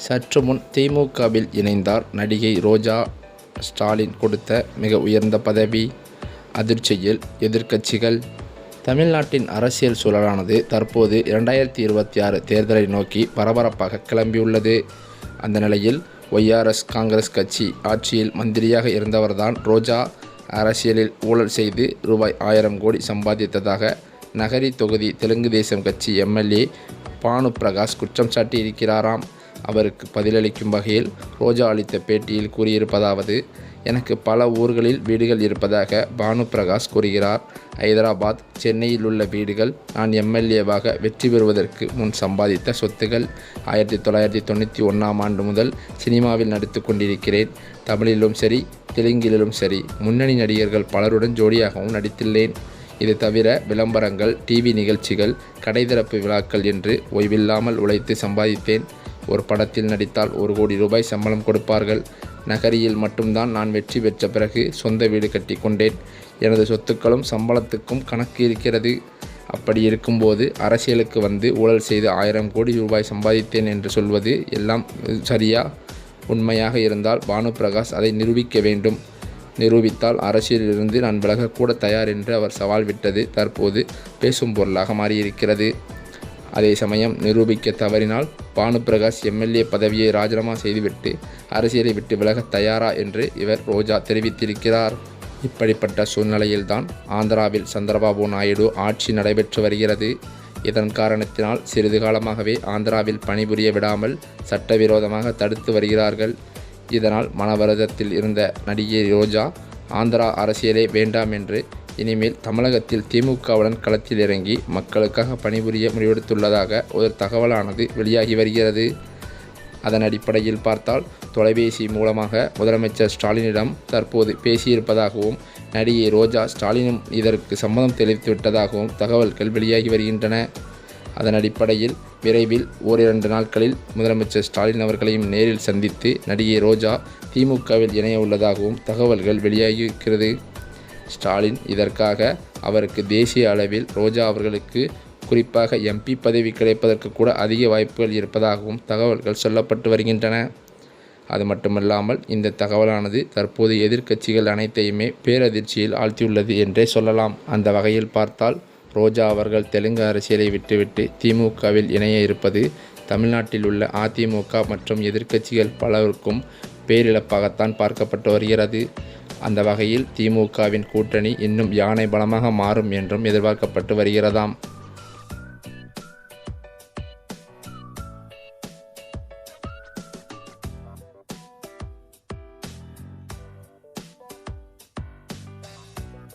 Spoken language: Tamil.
சற்று முன் திமுகவில் இணைந்தார் நடிகை ரோஜா. ஸ்டாலின் கொடுத்த மிக உயர்ந்த பதவி. அதிர்ச்சியில் எதிர்க்கட்சிகள். தமிழ்நாட்டின் அரசியல் சூழலானது தற்போது 2026 தேர்தலை நோக்கி பரபரப்பாக கிளம்பியுள்ளது. அந்த நிலையில் ஒய்ஆர்எஸ் காங்கிரஸ் கட்சி ஆட்சியில் மந்திரியாக இருந்தவர்தான் ரோஜா. அரசியலில் ஊழல் செய்து ரூபாய் 1000 கோடி சம்பாதித்ததாக நகரி தொகுதி தெலுங்கு தேசம் கட்சி எம்எல்ஏ பானு பிரகாஷ் குற்றம் சாட்டி இருக்கிறாராம். அவருக்கு பதிலளிக்கும் வகையில் ரோஜா அளித்த பேட்டியில் கூறியிருப்பதாவது: எனக்கு பல ஊர்களில் வீடுகள் இருப்பதாக பானு பிரகாஷ் கூறுகிறார். ஐதராபாத், சென்னையில் உள்ள வீடுகள் நான் எம்எல்ஏவாக வெற்றி பெறுவதற்கு முன் சம்பாதித்த சொத்துகள். 1991ஆம் ஆண்டு முதல் சினிமாவில் நடித்து கொண்டிருக்கிறேன். தமிழிலும் சரி, தெலுங்கிலும் சரி முன்னணி நடிகர்கள் பலருடன் ஜோடியாகவும் நடித்துள்ளேன். இது தவிர விளம்பரங்கள், டிவி நிகழ்ச்சிகள், கடைதிறப்பு விழாக்கள் என்று ஓய்வில்லாமல் உழைத்து சம்பாதித்தேன். ஒரு படத்தில் நடித்தால் 1 கோடி ரூபாய் சம்பளம் கொடுப்பார்கள். நகரியில் மட்டும்தான் நான் வெற்றி பெற்ற பிறகு சொந்த வீடு கட்டி கொண்டேன். எனது சொத்துக்களும் சம்பளத்துக்கும் கணக்கு இருக்கிறது. அப்படி இருக்கும்போது அரசியலுக்கு வந்து ஊழல் செய்து 1000 கோடி ரூபாய் சம்பாதித்தேன் என்று சொல்வது எல்லாம் சரியா? உண்மையாக இருந்தால் பானு பிரகாஷ் அதை நிரூபிக்க வேண்டும். நிரூபித்தால் அரசியலிலிருந்து நான் விலகக்கூட தயார் என்று அவர் சவால் விட்டது தற்போது பேசும் பொருளாக மாறியிருக்கிறது. அதே சமயம் நிரூபிக்க தவறினால் பானு பிரகாஷ் எம்எல்ஏ பதவியை ராஜினாமா செய்துவிட்டு அரசியலை விட்டு விலக தயாரா என்று இவர் ரோஜா தெரிவித்திருக்கிறார். இப்படிப்பட்ட சூழ்நிலையில்தான் ஆந்திராவில் சந்திரபாபு நாயுடு ஆட்சி நடைபெற்று வருகிறது. இதன் காரணத்தினால் சிறிது காலமாகவே ஆந்திராவில் பணிபுரிய விடாமல் சட்டவிரோதமாக தடுத்து வருகிறார்கள். இதனால் மனவருத்தத்தில் இருந்த நடிகை ரோஜா ஆந்திரா அரசியலே வேண்டாம் என்று இனிமேல் தமிழகத்தில் திமுகவுடன் களத்தில் இறங்கி மக்களுக்காக பணிபுரிய முடிவெடுத்துள்ளதாக ஒரு தகவலானது வெளியாகி வருகிறது. அதன் அடிப்படையில் பார்த்தால் தொலைபேசி மூலமாக முதலமைச்சர் ஸ்டாலினிடம் தற்போது பேசியிருப்பதாகவும் நடிகை ரோஜா ஸ்டாலினும் இதற்கு சம்மதம் தெரிவித்துவிட்டதாகவும் தகவல்கள் வெளியாகி வருகின்றன. அதன் அடிப்படையில் விரைவில் ஓரிரண்டு நாட்களில் முதலமைச்சர் ஸ்டாலின் அவர்களையும் நேரில் சந்தித்து நடிகை ரோஜா திமுகவில் இணைய உள்ளதாகவும் தகவல்கள் வெளியாகியிருக்கிறது. ஸ்டாலின் இதற்காக அவருக்கு தேசிய அளவில் ரோஜா அவர்களுக்கு குறிப்பாக எம்பி பதவி கிடைப்பதற்கு கூட அதிக வாய்ப்புகள் இருப்பதாகவும் தகவல்கள் சொல்லப்பட்டு வருகின்றன. அது மட்டுமல்லாமல் இந்த தகவலானது தற்போது எதிர்க்கட்சிகள் அனைத்தையுமே பேரதிர்ச்சியில் ஆழ்த்தியுள்ளது என்றே சொல்லலாம். அந்த வகையில் பார்த்தால் ரோஜா அவர்கள் தெலுங்கு அரசியலை விட்டுவிட்டு திமுகவில் இணைய இருப்பது தமிழ்நாட்டில் உள்ள அதிமுக மற்றும் எதிர்க்கட்சிகள் பலருக்கும் பேரிழப்பாகத்தான் பார்க்கப்பட்டு வருகிறது. அந்த வகையில் திமுகவின் கூட்டணி இன்னும் யானை பலமாக மாறும் என்றும் எதிர்பார்க்கப்பட்டு வருகிறதாம்.